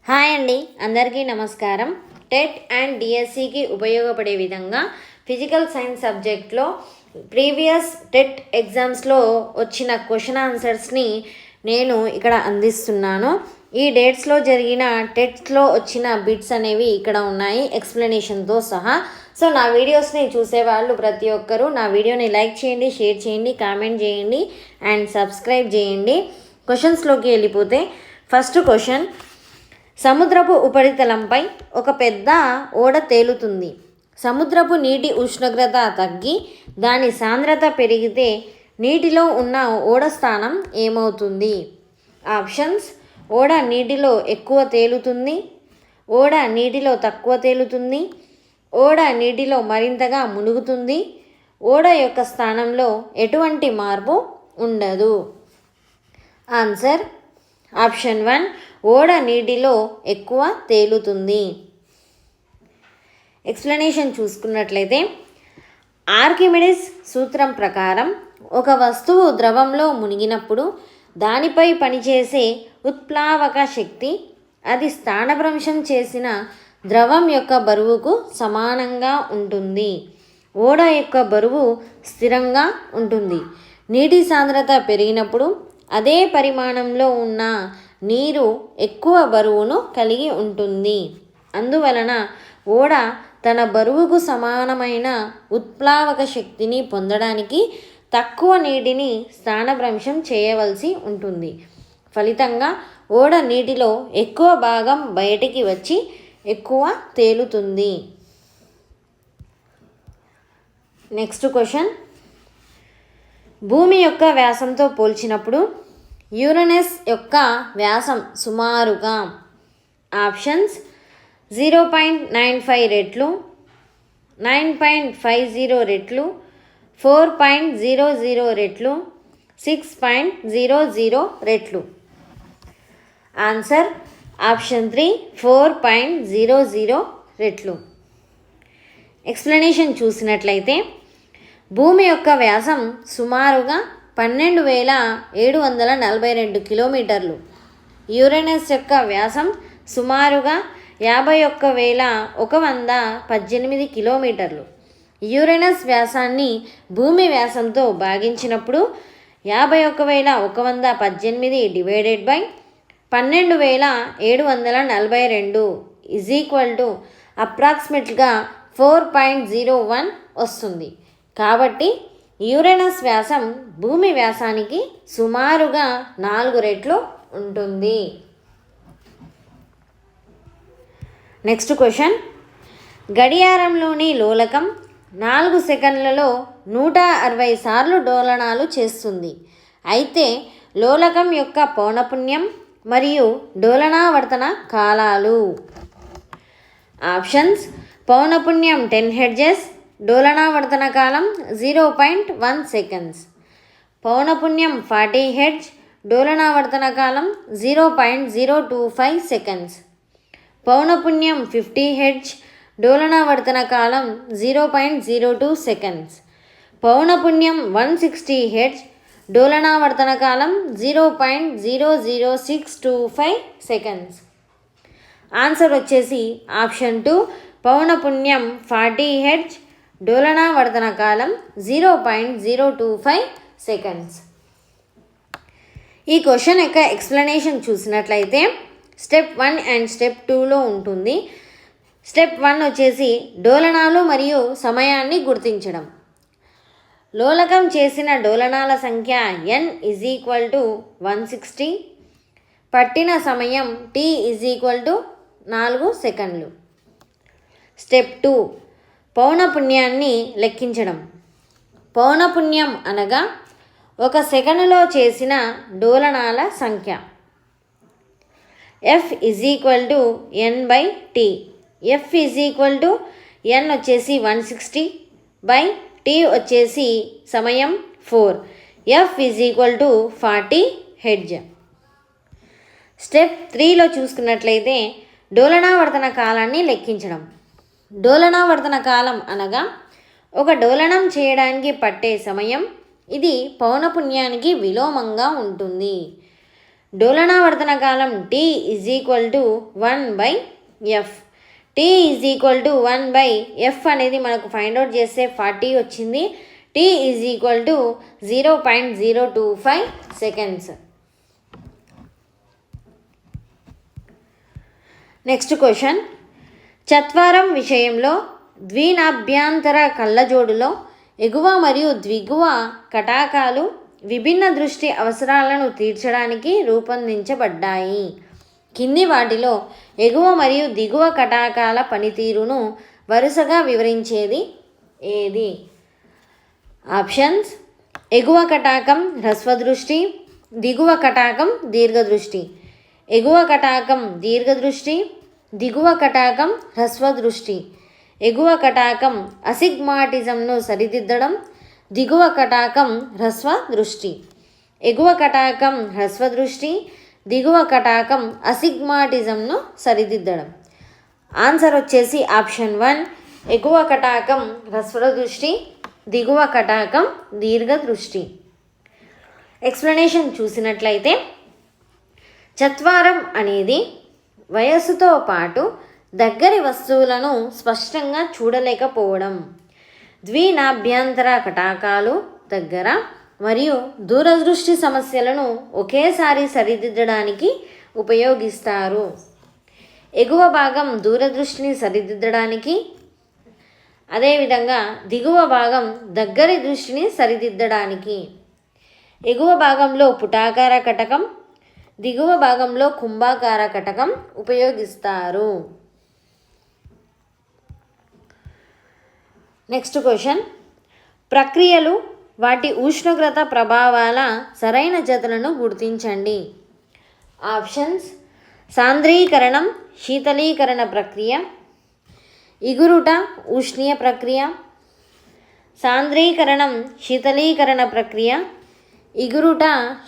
Hi అండి, అందరికీ నమస్కారం. టెట్ అండ్ డిఎస్సికి ఉపయోగపడే విధంగా ఫిజికల్ సైన్స్ సబ్జెక్ట్లో ప్రీవియస్ టెట్ ఎగ్జామ్స్లో వచ్చిన క్వశ్చన్ ఆన్సర్స్ని నేను ఇక్కడ అందిస్తున్నాను. ఈ డేట్స్లో జరిగిన టెట్స్లో వచ్చిన బిట్స్ అనేవి ఇక్కడ ఉన్నాయి ఎక్స్ప్లెనేషన్తో సహా. సో నా వీడియోస్ని చూసేవాళ్ళు ప్రతి ఒక్కరూ నా వీడియోని లైక్ చేయండి, షేర్ చేయండి, కామెంట్ చేయండి అండ్ సబ్స్క్రైబ్ చేయండి. క్వశ్చన్స్లోకి వెళ్ళిపోతే ఫస్ట్ క్వశ్చన్, సముద్రపు ఉపరితలంపై ఒక పెద్ద ఓడ తేలుతుంది. సముద్రపు నీటి ఉష్ణోగ్రత తగ్గి దాని సాంద్రత పెరిగితే నీటిలో ఉన్న ఓడ స్థానం ఏమవుతుంది? ఆప్షన్స్: ఓడ నీటిలో ఎక్కువ తేలుతుంది, ఓడ నీటిలో తక్కువ తేలుతుంది, ఓడ నీటిలో మరింతగా మునుగుతుంది, ఓడ యొక్క స్థానంలో ఎటువంటి మార్పు ఉండదు. ఆన్సర్ ఆప్షన్ 1, ఓడ నీటిలో ఎక్కువ తేలుతుంది. ఎక్స్ప్లెనేషన్ చూసుకున్నట్లయితే, ఆర్కిమిడిస్ సూత్రం ప్రకారం ఒక వస్తువు ద్రవంలో మునిగినప్పుడు దానిపై పనిచేసే ఉత్ప్లావక శక్తి అది స్థానభ్రంశం చేసిన ద్రవం యొక్క బరువుకు సమానంగా ఉంటుంది. ఓడ యొక్క బరువు స్థిరంగా ఉంటుంది. నీటి సాంద్రత పెరిగినప్పుడు అదే పరిమాణంలో ఉన్న నీరు ఎక్కువ బరువును కలిగి ఉంటుంది. అందువలన ఓడ తన బరువుకు సమానమైన ఉత్ప్లావక శక్తిని పొందడానికి తక్కువ నీటిని స్థానభ్రంశం చేయవలసి ఉంటుంది. ఫలితంగా ఓడ నీటిలో ఎక్కువ భాగం బయటికి వచ్చి ఎక్కువ తేలుతుంది. నెక్స్ట్ క్వశ్చన్, భూమి యొక్క వ్యాసంతో పోల్చినప్పుడు యురేనస్ యొక్క వ్యాసం సుమారుగా ఆప్షన్స్: 0.95 రెట్లు, 9.50 రెట్లు, 4.00 రెట్లు, 6.00 రెట్లు. ఆన్సర్ ఆప్షన్ 3, 4.00 రెట్లు. ఎక్స్ప్లెనేషన్ చూసినట్లయితే, భూమి యొక్క వ్యాసం సుమారుగా 12,742 కిలోమీటర్లు, యురేనస్ యొక్క వ్యాసం సుమారుగా 51,118 కిలోమీటర్లు. యురేనస్ వ్యాసాన్ని భూమి వ్యాసంతో భాగించినప్పుడు 51,118 divided by 12,742 is equal to అప్రాక్సిమేట్గా 4.01 వస్తుంది. కాబట్టి యురేనస్ వ్యాసం భూమి వ్యాసానికి సుమారుగా 4 రెట్లు ఉంటుంది. నెక్స్ట్ క్వశ్చన్, గడియారంలోని లోలకం 4 సెకండ్లలో 160 సార్లు డోలనాలు చేస్తుంది. అయితే లోలకం యొక్క పౌనపున్యం మరియు డోలనావర్తన కాలాలు. ఆప్షన్స్: పౌనపున్యం 10 హెర్ట్జ్, డోలనావర్తన కాలం 0.1 సెకండ్స్. పౌనపున్యం 40 హెర్ట్జ్, డోలనావర్తన కాలం 0.025 సెకండ్స్. పౌనపున్యం 50 హెర్ట్జ్, డోలనావర్తన కాలం 0.02 సెకండ్స్. పౌనపున్యం 160 హెర్ట్జ్, డోలనావర్తన కాలం 0.00625 సెకండ్స్. ఆన్సర్ వచ్చేసి ఆప్షన్ 2, పౌనపున్యం 40 హెర్ట్జ్, డోలనావర్తన కాలం 0.025 సెకండ్స్. ఈ క్వశ్చన్ యొక్క ఎక్స్ప్లెనేషన్ చూసినట్లయితే స్టెప్ 1 అండ్ స్టెప్ 2లో ఉంటుంది. స్టెప్ 1 వచ్చేసి డోలనాలు మరియు సమయాన్ని గుర్తించడం. లోలకం చేసిన డోలనాల సంఖ్య n ఈజ్ ఈక్వల్ టు 160. పట్టిన సమయం t ఈజ్ ఈక్వల్ టు 4 సెకండ్లు. స్టెప్ 2, పౌనపున్యాన్ని లెక్కించడం. పౌనపున్యం అనగా ఒక సెకనులో చేసిన డోలనాల సంఖ్య. F is equal to n/t. F is equal to n వచ్చేసి 160 బై t వచ్చేసి సమయం 4. F is equal to 40 hertz. Step 3లో చూసుకున్నట్లయితే డోలనావర్తన కాలాన్ని లెక్కించడం. డోలనావర్తన కాలం అనగా ఒక డోలనం చేయడానికి పట్టే సమయం. ఇది పౌనపున్యానికి విలోమంగా ఉంటుంది. డోలనావర్తన కాలం T is equal to 1/f. T is equal to 1/f అనేది మనకు ఫైండ్ అవుట్ చేస్తే 40 వచ్చింది. T is equal to 0.025 seconds. Next question, చత్వారం విషయంలో ద్వినాభ్యంతర కళ్ళజోడులో ఎగువ మరియు దిగువ కటాకాలు విభిన్న దృష్టి అవసరాలను తీర్చడానికి రూపొందించబడ్డాయి. కింది వాటిలో ఎగువ మరియు దిగువ కటాకాల పనితీరును వరుసగా వివరించేది ఏది? ఆప్షన్స్: ఎగువ కటాకం హ్రస్వదృష్టి, దిగువ కటాకం దీర్ఘదృష్టి. ఎగువ కటాకం దీర్ఘదృష్టి, దిగువ కటాకం హ్రస్వదృష్టి. ఎగువ కటాకం అసిగ్మాటిజంను సరిదిద్దడం, దిగువ కటాకం హ్రస్వ దృష్టి. ఎగువ కటాకం హ్రస్వదృష్టి, దిగువ కటాకం అసిగ్మాటిజంను సరిదిద్దడం. ఆన్సర్ వచ్చేసి ఆప్షన్ 1, ఎగువ కటాకం హ్రస్వదృష్టి, దిగువ కటాకం దీర్ఘదృష్టి. ఎక్స్ప్లెనేషన్ చూసినట్లయితే, చత్వారం అనేది వయస్సుతో పాటు దగ్గరి వస్తువులను స్పష్టంగా చూడలేకపోవడం, ద్వినాభ్యంతర కటాకాలు దగ్గర మరియు దూరదృష్టి సమస్యలను ఒకేసారి సరిదిద్దడానికి ఉపయోగిస్తారు. ఎగువ భాగం దూరదృష్టిని సరిదిద్దడానికి, అదేవిధంగా దిగువ భాగం దగ్గరి దృష్టిని సరిదిద్దడానికి. ఎగువ భాగంలో పుటాకార కటకం, దిగువ భాగంలో కుంభాకార కటకం ఉపయోగిస్తారు. నెక్స్ట్ క్వశ్చన్, ప్రక్రియలు వాటి ఉష్ణోగ్రత ప్రభావాల సరైన జతలను గుర్తించండి. ఆప్షన్స్: సాంద్రీకరణం శీతలీకరణ ప్రక్రియ, ఇగురుట ఉష్ణీయ ప్రక్రియ. సాంద్రీకరణం శీతలీకరణ ప్రక్రియ, ఇగురుట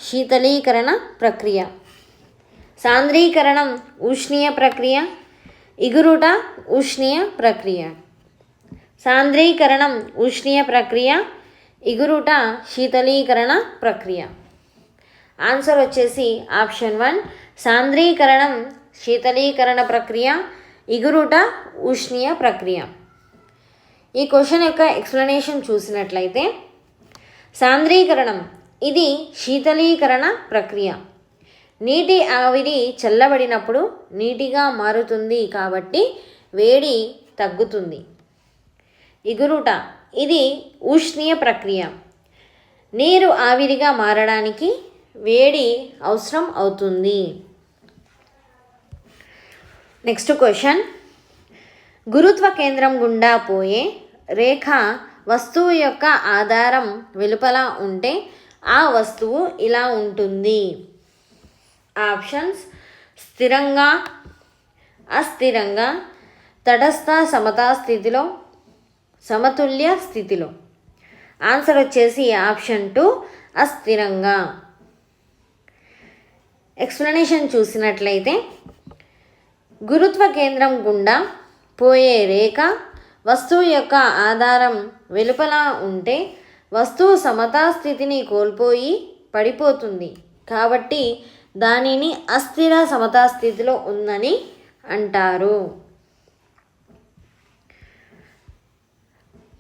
శీతలీకరణ ప్రక్రియ. సాంద్రీకరణం ఉష్ణీయ ప్రక్రియ, ఇగురుట ఉష్ణీయ ప్రక్రియ. సాంద్రీకరణం ఉష్ణీయ ప్రక్రియ, ఇగురుట శీతలీకరణ ప్రక్రియ. ఆన్సర్ వచ్చేసి ఆప్షన్ 1, సాంద్రీకరణం శీతలీకరణ ప్రక్రియ, ఇగురుట ఉష్ణీయ ప్రక్రియ. ఈ క్వశ్చన్ యొక్క ఎక్స్ప్లెనేషన్ చూసినట్లయితే, సాంద్రీకరణం ఇది శీతలీకరణ ప్రక్రియ. నీటి ఆవిరి చల్లబడినప్పుడు నీటిగా మారుతుంది కాబట్టి వేడి తగ్గుతుంది. ఇగురుట ఇది ఉష్ణీయ ప్రక్రియ. నీరు ఆవిరిగా మారడానికి వేడి అవసరం అవుతుంది. నెక్స్ట్ క్వశ్చన్, గురుత్వ కేంద్రం గుండా పోయే రేఖ వస్తువు యొక్క ఆధారం వెలుపల ఉంటే ఆ వస్తువు ఇలా ఉంటుంది. ఆప్షన్స్: స్థిరంగా, అస్థిరంగా, తటస్థ సమతా స్థితిలో, సమతుల్య స్థితిలో. ఆన్సర్ వచ్చేసి ఆప్షన్ 2, అస్థిరంగా. ఎక్స్ప్లెనేషన్ చూసినట్లయితే, గురుత్వ కేంద్రం గుండా పోయే రేఖ వస్తువు యొక్క ఆధారం వెలుపల ఉంటే వస్తువు సమతా స్థితిని కోల్పోయి పడిపోతుంది కాబట్టి దానిని అస్థిర సమతా స్థితిలో ఉందని అంటారు.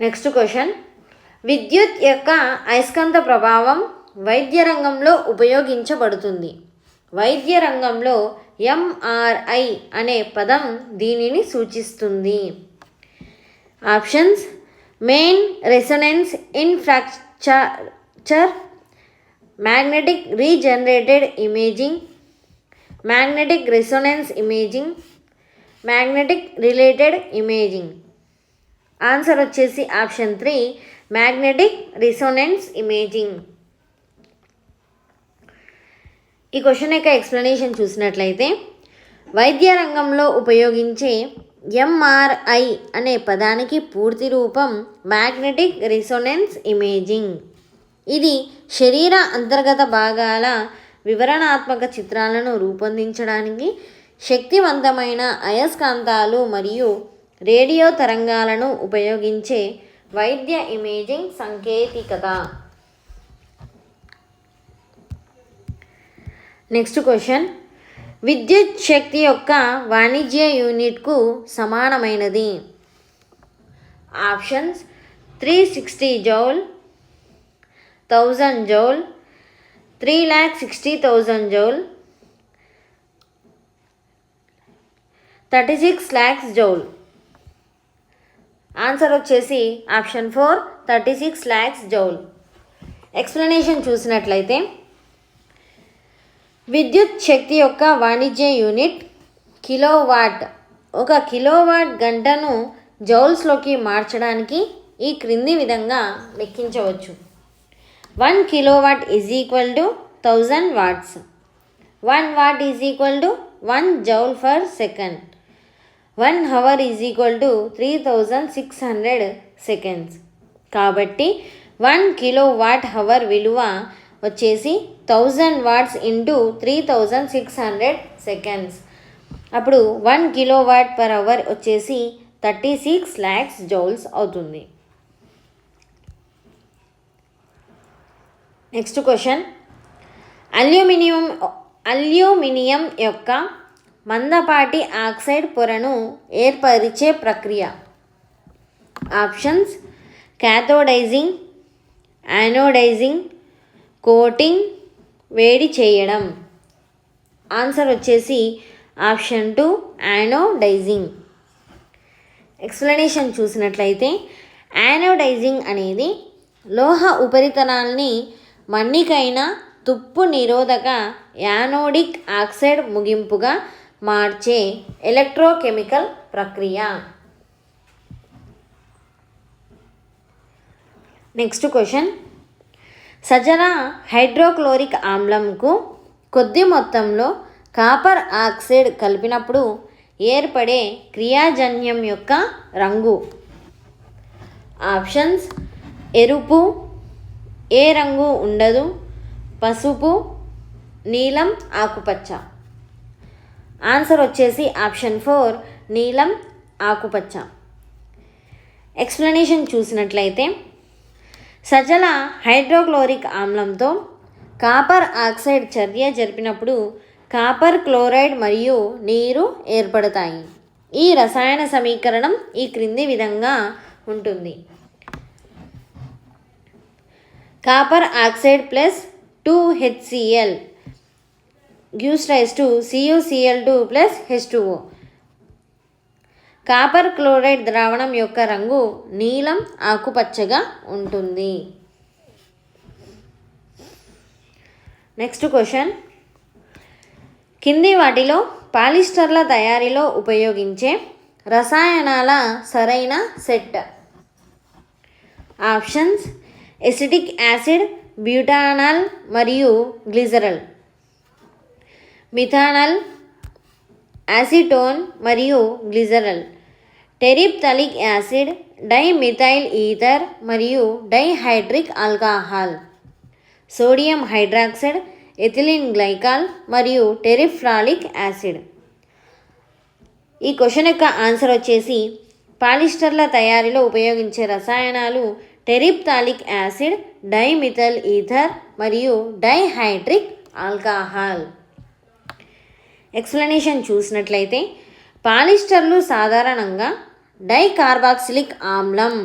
నెక్స్ట్ క్వశ్చన్, విద్యుత్ యొక్క అయస్కాంత ప్రభావం వైద్య రంగంలో ఉపయోగించబడుతుంది. వైద్య రంగంలో MRI అనే పదం దీనిని సూచిస్తుంది. Options: main resonance infrastructure, magnetic regenerated imaging, magnetic resonance imaging, magnetic related imaging. Answer వచ్చేసి ఆప్షన్ 3, మ్యాగ్నెటిక్ రెసొనెన్స్ ఇమేజింగ్. ఈ క్వశ్చన్ యొక్క ఎక్స్ప్లెనేషన్ చూసినట్లయితే, వైద్య రంగంలో ఉపయోగించే MRI అనే పదానికి పూర్తి రూపం మ్యాగ్నెటిక్ రెసొనెన్స్ ఇమేజింగ్. ఇది శరీర అంతర్గత భాగాల వివరణాత్మక చిత్రాలను రూపొందించడానికి శక్తివంతమైన అయస్కాంతాలు మరియు రేడియో తరంగాలను ఉపయోగించే వైద్య ఇమేజింగ్ సాంకేతికత. నెక్స్ట్ క్వశ్చన్, విద్యుత్ శక్తి యొక్క వాణిజ్య యూనిట్కు సమానమైనది. Options 360 joule, 1000 joule, 3,60,000 joule, 36 lakhs joule. Answer వచ్చేసి ఆప్షన్ 4 36 lakhs జౌల్. ఎక్స్ప్లెనేషన్ చూసినట్లయితే విద్యుత్ శక్తి యొక్క వాణిజ్య యూనిట్ కిలోవాట్. ఒక కిలోవాట్ గంటను జౌల్స్లోకి మార్చడానికి ఈ క్రింది విధంగా లెక్కించవచ్చు. 1 kilowatt is equal to 1000 watts. 1 watt is equal to 1 joule per second. 1 hour is equal to 3600 seconds. కాబట్టి 1 kilowatt hour విలువ వచ్చేసి 1000 watts ఇంటూ 3600 seconds. అప్పుడు 1 kilowatt per hour వచ్చేసి 36 lakhs joules అవుతుంది. నెక్స్ట్ క్వశ్చన్, అల్యూమినియం యొక్క మందపాటి ఆక్సైడ్ పొరను ఏర్పరిచే ప్రక్రియ. ఆప్షన్స్ క్యాథోడైజింగ్, యానోడైజింగ్, కోటింగ్, వేడి చేయడం. ఆన్సర్ వచ్చేసి ఆప్షన్ 2 యానోడైజింగ్. ఎక్స్ప్లెనేషన్ చూసినట్లయితే యానోడైజింగ్ అనేది లోహ ఉపరితలాన్ని మన్నికైన తుప్పు నిరోధక యానోడిక్ ఆక్సైడ్ ముగింపుగా మార్చే ఎలక్ట్రోకెమికల్ ప్రక్రియ. నెక్స్ట్ క్వశ్చన్, సజల హైడ్రోక్లోరిక్ ఆమ్లంకు కొద్ది మొత్తంలో కాపర్ ఆక్సైడ్ కలిపినప్పుడు ఏర్పడే క్రియాజన్యం యొక్క రంగు. ఆప్షన్స్ ఎరుపు, ఏ రంగు ఉండదు, పసుపు, నీలం, ఆకుపచ్చ. ఆన్సర్ వచ్చేసి ఆప్షన్ 4 నీలం, ఆకుపచ్చ. ఎక్స్ప్లెనేషన్ చూసినట్లయితే సజల హైడ్రోక్లోరిక్ ఆమ్లంతో కాపర్ ఆక్సైడ్ చర్య జరిపినప్పుడు కాపర్ క్లోరైడ్ మరియు నీరు ఏర్పడతాయి. ఈ రసాయన సమీకరణం ఈ క్రింది విధంగా ఉంటుంది. Copper oxide plus 2HCl gives rise to CuCl2 plus H2O. Copper chloride ద్రావణం యొక్క రంగు నీలం, ఆకుపచ్చగా ఉంటుంది. నెక్స్ట్ క్వశ్చన్, కింది వాటిలో పాలిస్టర్ల తయారీలో ఉపయోగించే రసాయనాల సరైన సెట్. ఆప్షన్స్ ఎసిటిక్ యాసిడ్, బ్యూటానాల్ మరియు గ్లిజరల్, మిథానల్, యాసిటోన్ మరియు గ్లిజరల్, టెరిప్థలిక్ యాసిడ్, డైమిథైల్ ఈథర్ మరియు dihydric alcohol, sodium hydroxide, ethylene glycol మరియు టెరిఫ్లాలిక్ యాసిడ్. ఈ క్వశ్చన్ యొక్క ఆన్సర్ వచ్చేసి పాలిస్టర్ల తయారీలో ఉపయోగించే రసాయనాలు టెరిప్థాలిక్ యాసిడ్, డైమిథైల్ ఈథర్ మరియు డైహైడ్రిక్ ఆల్కహాల్. ఎక్స్ప్లెనేషన్ చూసినట్లయితే పాలిస్టర్లు సాధారణంగా డైకార్బాక్సిలిక్ ఆమ్లం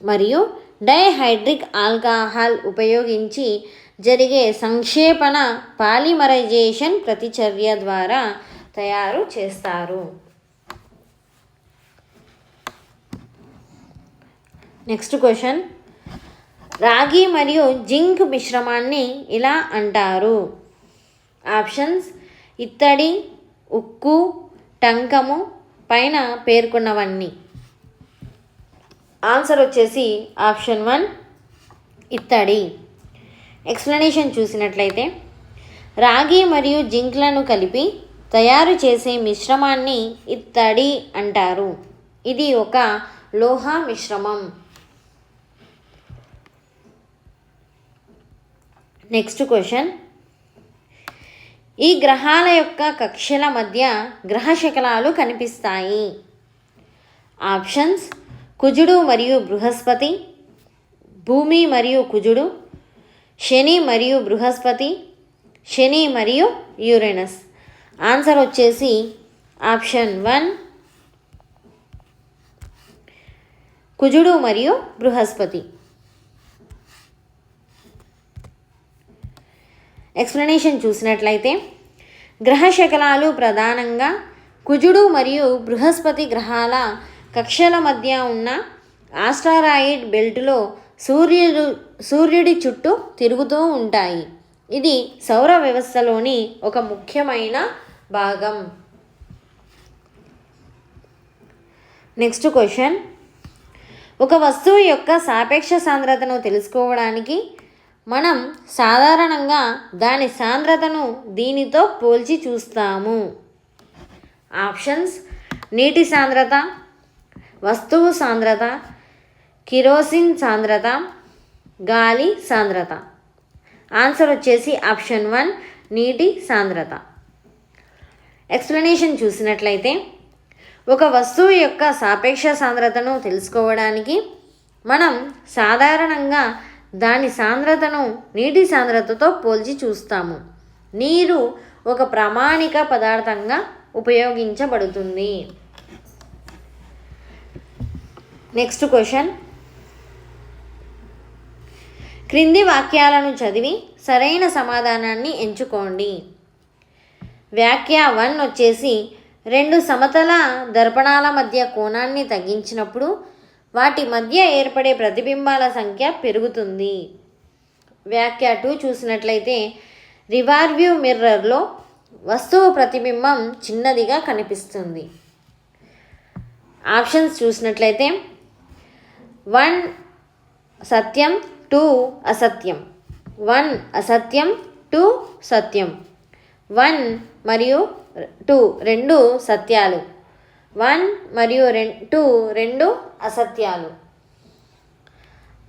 మరియు డైహైడ్రిక్ ఆల్కహాల్ ఉపయోగించి జరిగే సంక్షేపణ పాలిమరైజేషన్ ప్రతిచర్య ద్వారా తయారు చేస్తారు. నెక్స్ట్ క్వశ్చన్, రాగి మరియు జింక్ మిశ్రమాన్ని ఇలా అంటారు. ఆప్షన్స్ ఇత్తడి, ఉక్కు, టంకము, పైన పేర్కొన్నవన్నీ. ఆన్సర్ వచ్చేసి ఆప్షన్ 1 ఇత్తడి. ఎక్స్ప్లెనేషన్ చూసినట్లయితే రాగి మరియు జింక్లను కలిపి తయారు చేసే మిశ్రమాన్ని ఇత్తడి అంటారు. ఇది ఒక లోహ మిశ్రమం. నెక్స్ట్ క్వశ్చన్, ఈ గ్రహాల యొక్క కక్షల మధ్య గ్రహ శకలాలు కనిపిస్తాయి. ఆప్షన్స్ కుజుడు మరియు బృహస్పతి, భూమి మరియు కుజుడు, శని మరియు బృహస్పతి, శని మరియు యురేనస్. ఆన్సర్ వచ్చేసి ఆప్షన్ 1 కుజుడు మరియు బృహస్పతి. ఎక్స్ప్లెనేషన్ చూసినట్లయితే గ్రహ శకలాలు ప్రధానంగా కుజుడు మరియు బృహస్పతి గ్రహాల కక్షల మధ్య ఉన్న ఆస్ట్రారాయిడ్ బెల్టులో సూర్యుడి చుట్టూ తిరుగుతూ ఉంటాయి. ఇది సౌర వ్యవస్థలోని ఒక ముఖ్యమైన భాగం. Next question. ఒక వస్తువు యొక్క సాపేక్ష సాంద్రతను తెలుసుకోవడానికి మనం సాధారణంగా దాని సాంద్రతను దీనితో పోల్చి చూస్తాము. ఆప్షన్స్: నీటి సాంద్రత, వస్తువు సాంద్రత, కిరోసిన్ సాంద్రత, గాలి సాంద్రత. ఆన్సర్ వచ్చేసి ఆప్షన్ 1 నీటి సాంద్రత. ఎక్స్ప్లెనేషన్ చూసినట్లయితే ఒక వస్తువు యొక్క సాపేక్ష సాంద్రతను తెలుసుకోవడానికి మనం సాధారణంగా దాని సాంద్రతను నీటి సాంద్రతతో పోల్చి చూస్తాము. నీరు ఒక ప్రామాణిక పదార్థంగా ఉపయోగించబడుతుంది. Next question. క్రింది వాక్యాలను చదివి సరైన సమాధానాన్ని ఎంచుకోండి. వాక్య 1 వచ్చేసి 2 సమతల దర్పణాల మధ్య కోణాన్ని తగ్గించినప్పుడు వాటి మధ్య ఏర్పడే ప్రతిబింబాల సంఖ్య పెరుగుతుంది. వాక్య 2 చూసినట్లయితే రివర్ వ్యూ మిర్రర్లో వస్తువు ప్రతిబింబం చిన్నదిగా కనిపిస్తుంది. ఆప్షన్స్ చూసినట్లయితే 1 సత్యం, 2 అసత్యం. 1 అసత్యం, 2 సత్యం. 1 మరియు 2 రెండు సత్యాలు. 1 మరియు 2 రెండు అసత్యాలు.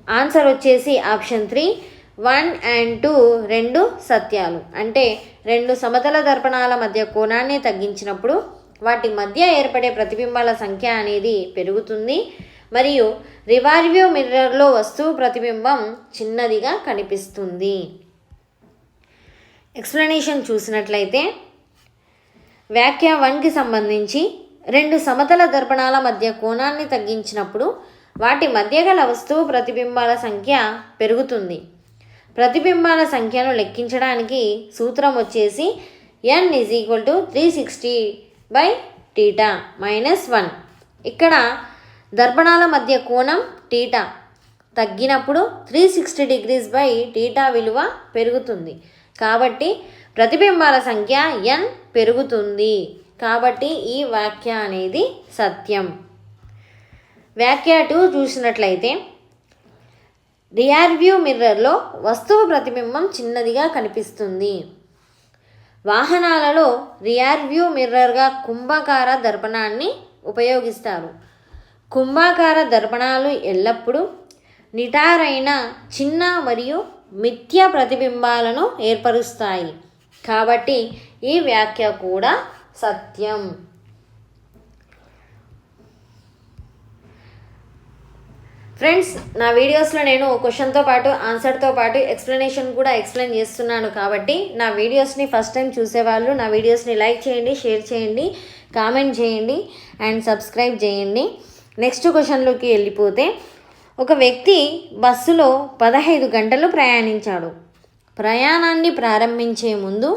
ఆన్సర్ వచ్చేసి ఆప్షన్ 3 1 and 2 రెండు సత్యాలు. అంటే 2 సమతల దర్పణాల మధ్య కోణాన్ని తగ్గించినప్పుడు వాటి మధ్య ఏర్పడే ప్రతిబింబాల సంఖ్య అనేది పెరుగుతుంది మరియు రివర్ వ్యూ మిర్రర్లో వస్తువు ప్రతిబింబం చిన్నదిగా కనిపిస్తుంది. ఎక్స్ప్లెనేషన్ చూసినట్లయితే వాక్య 1కి సంబంధించి 2 సమతల దర్పణాల మధ్య కోణాన్ని తగ్గించినప్పుడు వాటి మధ్య గల వస్తువు ప్రతిబింబాల సంఖ్య పెరుగుతుంది. ప్రతిబింబాల సంఖ్యను లెక్కించడానికి సూత్రం వచ్చేసి n = 360/θ - 1. ఇక్కడ దర్పణాల మధ్య కోణం θ తగ్గినప్పుడు 360 degrees/θ విలువ పెరుగుతుంది. కాబట్టి ప్రతిబింబాల సంఖ్య n పెరుగుతుంది. కాబట్టి ఈ వాక్య అనేది సత్యం. వాక్య 2 చూసినట్లయితే రియర్ వ్యూ మిర్రర్లో వస్తువు ప్రతిబింబం చిన్నదిగా కనిపిస్తుంది. వాహనాలలో రియర్ వ్యూ మిర్రర్గా కుంభాకార దర్పణాన్ని ఉపయోగిస్తారు. కుంభాకార దర్పణాలు ఎల్లప్పుడూ నిటారైన చిన్న మరియు మిథ్య ప్రతిబింబాలను ఏర్పరుస్తాయి. కాబట్టి ఈ వ్యాఖ్య కూడా సత్యం. ఫ్రెండ్స్, నా వీడియోస్లో నేను క్వశ్చన్తో పాటు ఆన్సర్తో పాటు ఎక్స్ప్లెనేషన్ కూడా ఎక్స్ప్లెయిన్ చేస్తున్నాను. కాబట్టి నా వీడియోస్ని ఫస్ట్ టైం చూసేవాళ్ళు నా వీడియోస్ని లైక్ చేయండి, షేర్ చేయండి, కామెంట్ చేయండి అండ్ సబ్స్క్రైబ్ చేయండి. నెక్స్ట్ క్వశ్చన్లోకి వెళ్ళిపోతే ఒక వ్యక్తి బస్సులో 15 గంటలు ప్రయాణించాడు. ప్రయాణాన్ని ప్రారంభించే ముందు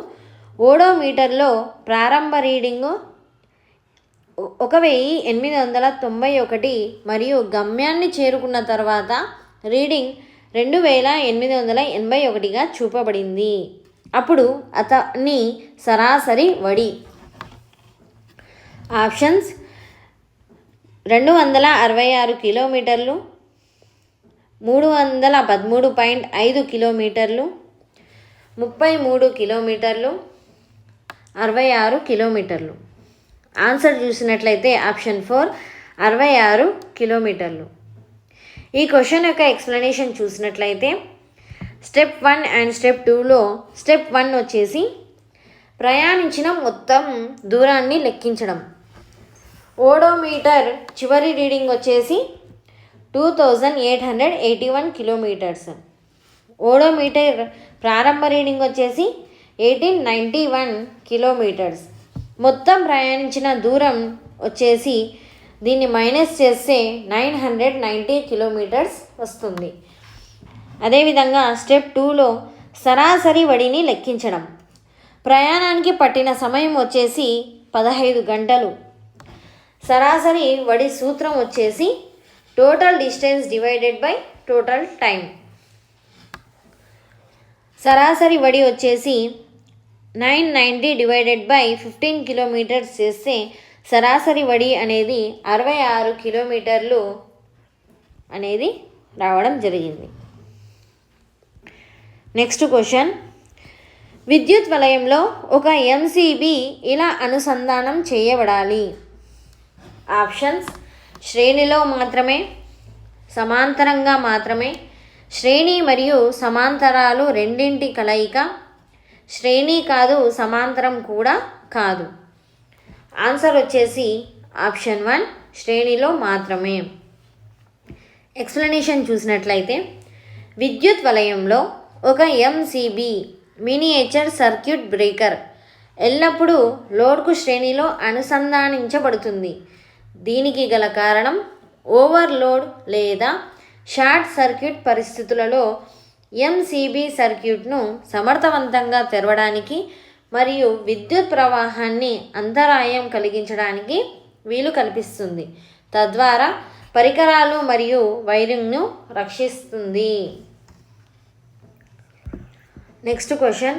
ఓడోమీటర్లో ప్రారంభ రీడింగు 1891 మరియు గమ్యాన్ని చేరుకున్న తర్వాత రీడింగ్ 2881గా చూపబడింది. అప్పుడు అతని సరాసరి వడి. ఆప్షన్స్: 266 కిలోమీటర్లు, 313.5 కిలోమీటర్లు, 33 కిలోమీటర్లు, 66 కిలోమీటర్లు. ఆన్సర్ చూసినట్లయితే ఆప్షన్ 4 66 కిలోమీటర్లు. ఈ క్వశ్చన్ యొక్క ఎక్స్ప్లెనేషన్ చూసినట్లయితే స్టెప్ 1 అండ్ స్టెప్ 2లో స్టెప్ 1 వచ్చేసి ప్రయాణించిన మొత్తం దూరాన్ని లెక్కించడం. ఓడోమీటర్ చివరి రీడింగ్ వచ్చేసి 2881 కిలోమీటర్స్. ఓడోమీటర్ ప్రారంభ రీడింగ్ వచ్చేసి 1891 కిలోమీటర్స్. మొత్తం ప్రయాణించిన దూరం వచ్చేసి దీన్ని మైనస్ చేస్తే 990 కిలోమీటర్స్ వస్తుంది. అదేవిధంగా స్టెప్ 2లో సరాసరి వడిని లెక్కించడం. ప్రయాణానికి పట్టిన సమయం వచ్చేసి 15 గంటలు. సరాసరి వడి సూత్రం వచ్చేసి total distance divided by total time. సరాసరి వడి వచ్చేసి 990 డివైడెడ్ బై 15 కిలోమీటర్స్ చేస్తే సరాసరి వడి అనేది 66 కిలోమీటర్లు అనేది రావడం జరిగింది. నెక్స్ట్ క్వశ్చన్, విద్యుత్ వలయంలో ఒక ఎంసీబీ ఇలా అనుసంధానం చేయబడాలి. ఆప్షన్స్: శ్రేణిలో మాత్రమే, సమాంతరంగా మాత్రమే, శ్రేణి మరియు సమాంతరాలు రెండింటి కలయిక, శ్రేణి కాదు సమాంతరం కూడా కాదు. ఆన్సర్ వచ్చేసి ఆప్షన్ 1 శ్రేణిలో మాత్రమే. ఎక్స్ప్లెనేషన్ చూసినట్లయితే విద్యుత్ వలయంలో ఒక ఎంసీబీ మినియేచర్ సర్క్యూట్ బ్రేకర్ ఎల్లప్పుడూ లోడ్కు శ్రేణిలో అనుసంధానించబడుతుంది. దీనికి గల కారణం ఓవర్లోడ్ లేదా షార్ట్ సర్క్యూట్ పరిస్థితులలో ఎంసీబీ సర్క్యూట్ను సమర్థవంతంగా తెరవడానికి మరియు విద్యుత్ ప్రవాహాన్ని అంతరాయం కలిగించడానికి వీలు కల్పిస్తుంది. తద్వారా పరికరాలు మరియు వైరింగ్ను రక్షిస్తుంది. నెక్స్ట్ క్వశ్చన్,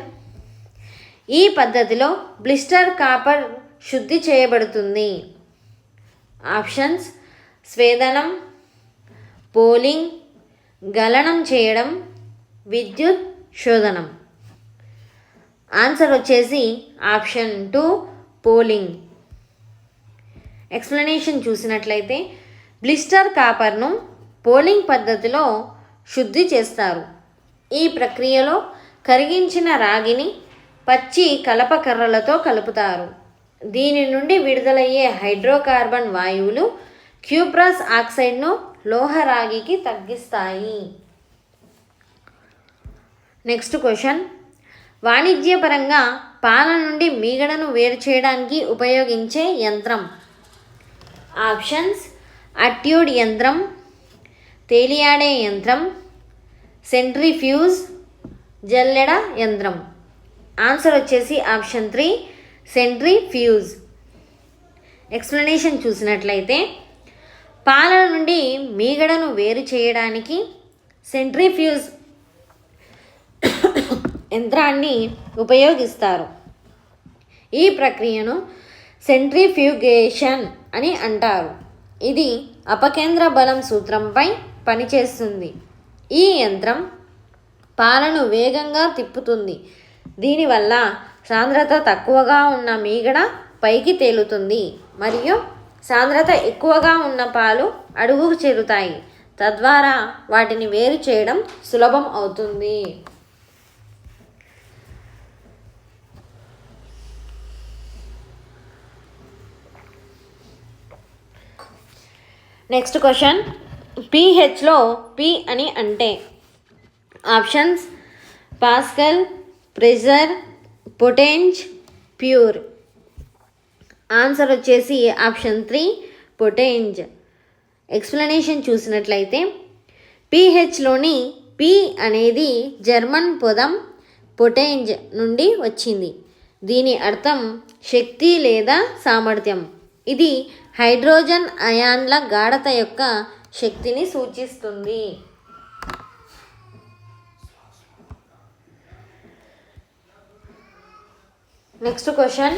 ఈ పద్ధతిలో బ్లిస్టర్ కాపర్ శుద్ధి చేయబడుతుంది. ఆప్షన్స్: స్వేదనం, పోలింగ్, గలనం చేయడం, విద్యుత్ శోధనం. ఆన్సర్ వచ్చేసి ఆప్షన్ 2 పోలింగ్. ఎక్స్ప్లెనేషన్ చూసినట్లయితే బ్లిస్టర్ కాపర్ను పోలింగ్ పద్ధతిలో శుద్ధి చేస్తారు. ఈ ప్రక్రియలో కరిగించిన రాగిని పచ్చి కలపకర్రలతో కలుపుతారు. దీని నుండి విడుదలయ్యే హైడ్రోకార్బన్ వాయువులు క్యూప్రస్ ఆక్సైడ్ను లోహరాగికి తగ్గిస్తాయి. నెక్స్ట్ క్వశ్చన్, వాణిజ్యపరంగా పాల నుండి మీగడను వేరు చేయడానికి ఉపయోగించే యంత్రం. ఆప్షన్స్: అట్యూడ్ యంత్రం, తేలియాడే యంత్రం, సెంట్రిఫ్యూజ్, జల్లెడ యంత్రం. ఆన్సర్ వచ్చేసి ఆప్షన్ 3 సెంట్రిఫ్యూజ్. ఎక్స్ప్లెనేషన్ చూసినట్లయితే పాల నుండి మీగడను వేరు చేయడానికి సెంట్రిఫ్యూజ్ యంత్రాన్ని ఉపయోగిస్తారు. ఈ ప్రక్రియను సెంట్రిఫ్యూగేషన్ అని అంటారు. ఇది అపకేంద్ర బలం సూత్రంపై పనిచేస్తుంది. ఈ యంత్రం పాలను వేగంగా తిప్పుతుంది. దీనివల్ల సాంద్రత తక్కువగా ఉన్న మీగడ పైకి తేలుతుంది మరియు సాంద్రత ఎక్కువగా ఉన్న పాలు అడుగుకు చేరుతాయి. తద్వారా వాటిని వేరు చేయడం సులభం అవుతుంది. నెక్స్ట్ క్వశ్చన్, పీహెచ్లో పి అని అంటే. Options: pascal, pressure, potence, pure. Answer వచ్చేసి ఆప్షన్ 3 పొటెన్స్. ఎక్స్ప్లెనేషన్ చూసినట్లయితే పీహెచ్లోని పి అనేది జర్మన్ పదం పొటెన్స్ నుండి వచ్చింది. దీని అర్థం శక్తి లేదా సామర్థ్యం. ఇది హైడ్రోజన్ అయాన్ల గాఢత యొక్క శక్తిని సూచిస్తుంది. నెక్స్ట్ క్వశ్చన్,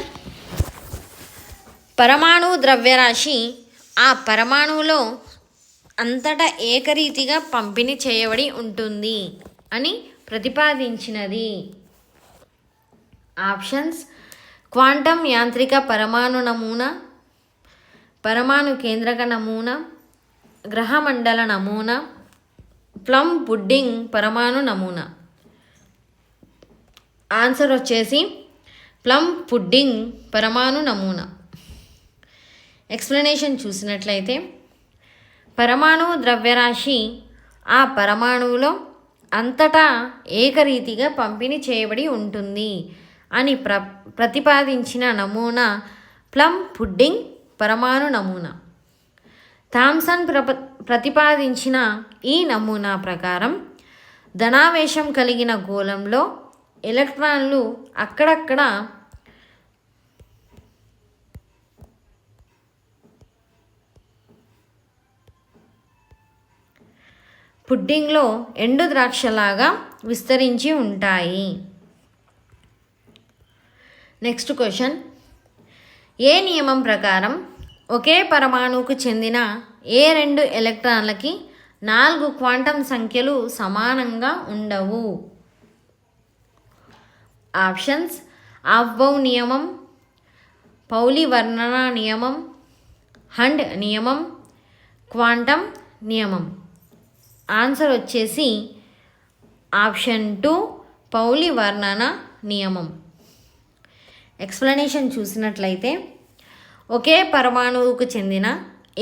పరమాణు ద్రవ్యరాశి ఆ పరమాణువులో అంతటా ఏకరీతిగా పంపిణీ చేయబడి ఉంటుంది అని ప్రతిపాదించినది. ఆప్షన్స్: క్వాంటం యాంత్రిక పరమాణు నమూనా, పరమాణు కేంద్రక నమూనా, గ్రహమండల నమూనా, ప్లమ్ పుడ్డింగ్ పరమాణు నమూనా. ఆన్సర్ వచ్చేసి ప్లమ్ పుడ్డింగ్ పరమాణు నమూనా. ఎక్స్ప్లెనేషన్ చూసినట్లయితే పరమాణు ద్రవ్యరాశి ఆ పరమాణువులో అంతటా ఏకరీతిగా పంపిణీ చేయబడి ఉంటుంది. అని ప్రతిపాదించిన నమూనా ప్లమ్ పుడ్డింగ్ పరమాణు నమూనా. థామ్సన్ ప్రతిపాదించిన ఈ నమూనా ప్రకారం ధనావేశం కలిగిన గోళంలో ఎలక్ట్రాన్లు అక్కడక్కడ పుడ్డింగ్లో ఎండు ద్రాక్షలాగా విస్తరించి ఉంటాయి. నెక్స్ట్ క్వశ్చన్, ఏ నియమం ప్రకారం ఒకే పరమాణువుకు చెందిన ఏ 2 ఎలక్ట్రాన్లకి 4 క్వాంటం సంఖ్యలు సమానంగా ఉండవు? ఆప్షన్స్: ఆఫ్బౌ నియమం, పౌలి వర్ణన నియమం, హండ్ నియమం, క్వాంటం నియమం. ఆన్సర్ వచ్చేసి ఆప్షన్ 2 పౌలి వర్ణన నియమం. ఎక్స్ప్లెనేషన్ చూసినట్లయితే, ఒకే పరమాణువుకు చెందిన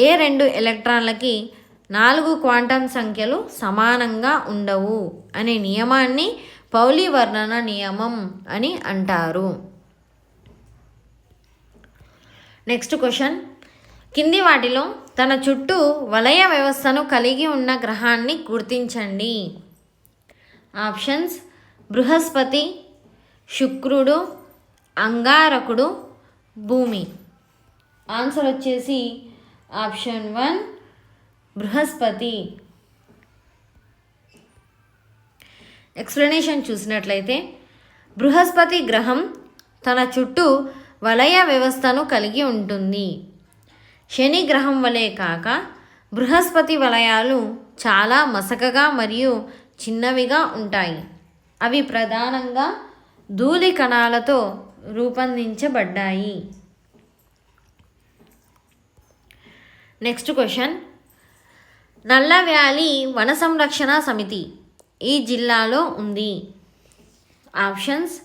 ఏ 2 ఎలక్ట్రాన్లకి 4 క్వాంటం సంఖ్యలు సమానంగా ఉండవు అనే నియమాన్ని పౌలి వర్ణన నియమం అని అంటారు. నెక్స్ట్ క్వశ్చన్, కింది వాటిలో తన చుట్టూ వలయ వ్యవస్థను కలిగి ఉన్న గ్రహాన్ని గుర్తించండి. ఆప్షన్స్: బృహస్పతి, శుక్రుడు, అంగారకుడు, భూమి. ఆన్సర్ వచ్చేసి ఆప్షన్ 1 బృహస్పతి. ఎక్స్ప్లెనేషన్ చూసినట్లయితే, బృహస్పతి గ్రహం తన చుట్టూ వలయ వ్యవస్థను కలిగి ఉంటుంది. శని గ్రహం వలె కాక బృహస్పతి వలయాలు చాలా మసకగా మరియు చిన్నవిగా ఉంటాయి. అవి ప్రధానంగా ధూళి కణాలతో రూపొందించబడ్డాయి. నెక్స్ట్ క్వశ్చన్, నల్ల వ్యాలీ వన సంరక్షణ సమితి ఈ జిల్లాలో ఉంది. ఆప్షన్స్: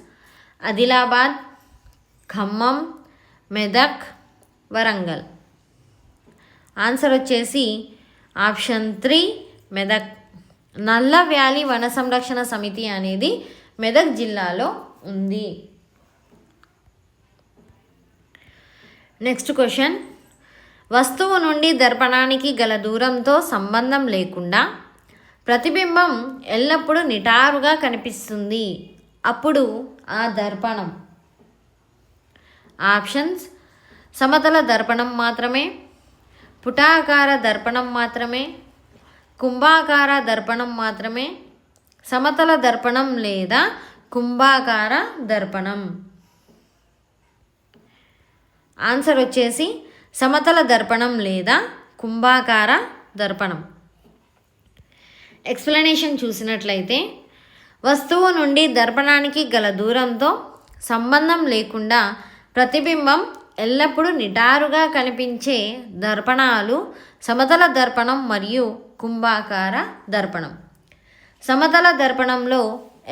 ఆదిలాబాద్, ఖమ్మం, మెదక్, వరంగల్. ఆన్సర్ వచ్చేసి ఆప్షన్ 3 మెదక్. నల్ల వ్యాలీ వన సంరక్షణ సమితి అనేది మెదక్ జిల్లాలో ఉంది. నెక్స్ట్ క్వశ్చన్, వస్తువు నుండి దర్పణానికి గల దూరంతో సంబంధం లేకుండా ప్రతిబింబం ఎల్లప్పుడూ నిటారుగా కనిపిస్తుంది. అప్పుడు ఆ దర్పణం. ఆప్షన్స్: సమతల దర్పణం మాత్రమే, పుటాకార దర్పణం మాత్రమే, కుంభాకార దర్పణం మాత్రమే, సమతల దర్పణం లేదా కుంభాకార దర్పణం. ఆన్సర్ వచ్చేసి సమతల దర్పణం లేదా కుంభాకార దర్పణం. ఎక్స్ప్లెనేషన్ చూసినట్లయితే, వస్తువు నుండి దర్పణానికి గల దూరంతో సంబంధం లేకుండా ప్రతిబింబం ఎల్లప్పుడూ నిటారుగా కనిపించే దర్పణాలు సమతల దర్పణం మరియు కుంభాకార దర్పణం. సమతల దర్పణంలో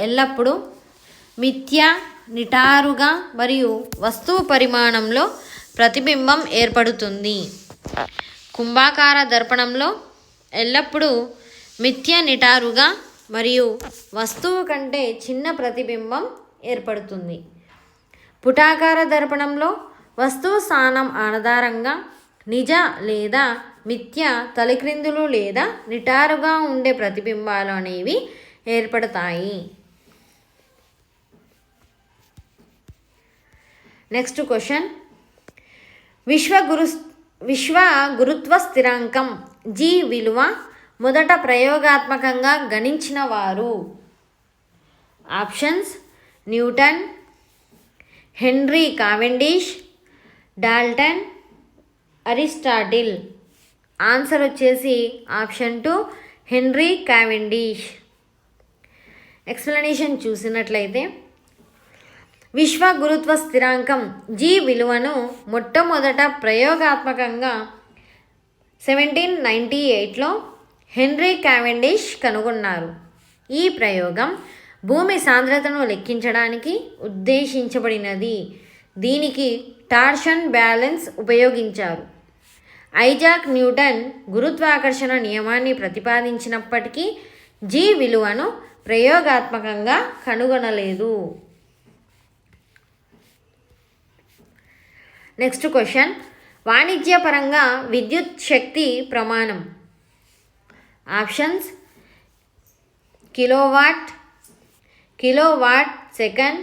ఎల్లప్పుడూ మిథ్య, నిటారుగా మరియు వస్తువు పరిమాణంలో ప్రతిబింబం ఏర్పడుతుంది. కుంభాకార దర్పణంలో ఎల్లప్పుడూ మిథ్య, నిటారుగా మరియు వస్తువు కంటే చిన్న ప్రతిబింబం ఏర్పడుతుంది. పుటాకార దర్పణంలో వస్తువు స్థానం ఆధారంగా నిజ లేదా మిథ్య, తలక్రిందులు లేదా నిటారుగా ఉండే ప్రతిబింబాలు అనేవి ఏర్పడతాయి. నెక్స్ట్ క్వశ్చన్, విశ్వ గురుత్వ స్థిరాంకం G విలువ మొదట ప్రయోగాత్మకంగా గణించిన వారు? Options: Newton, henry Cavendish, Dalton, Aristotle. Answer వచ్చేసి ఆప్షన్ 2 హెన్రీ కావెండిష్. ఎక్స్ప్లెనేషన్ చూసినట్లయితే, విశ్వ గురుత్వ స్థిరాంకం G విలువను మొట్టమొదట ప్రయోగాత్మకంగా 1798లో హెన్రీ కావెండిష్ కనుగొన్నారు. ఈ ప్రయోగం భూమి సాంద్రతను లెక్కించడానికి ఉద్దేశించబడినది. దీనికి టార్షన్ బ్యాలెన్స్ ఉపయోగించారు. ఐజాక్ న్యూటన్ గురుత్వాకర్షణ నియమాన్ని ప్రతిపాదించినప్పటికీ G విలువను ప్రయోగాత్మకంగా కనుగొనలేదు. నెక్స్ట్ క్వశ్చన్, వాణిజ్యపరంగా విద్యుత్ శక్తి ప్రమాణం. Options: kilowatt, kilowatt second,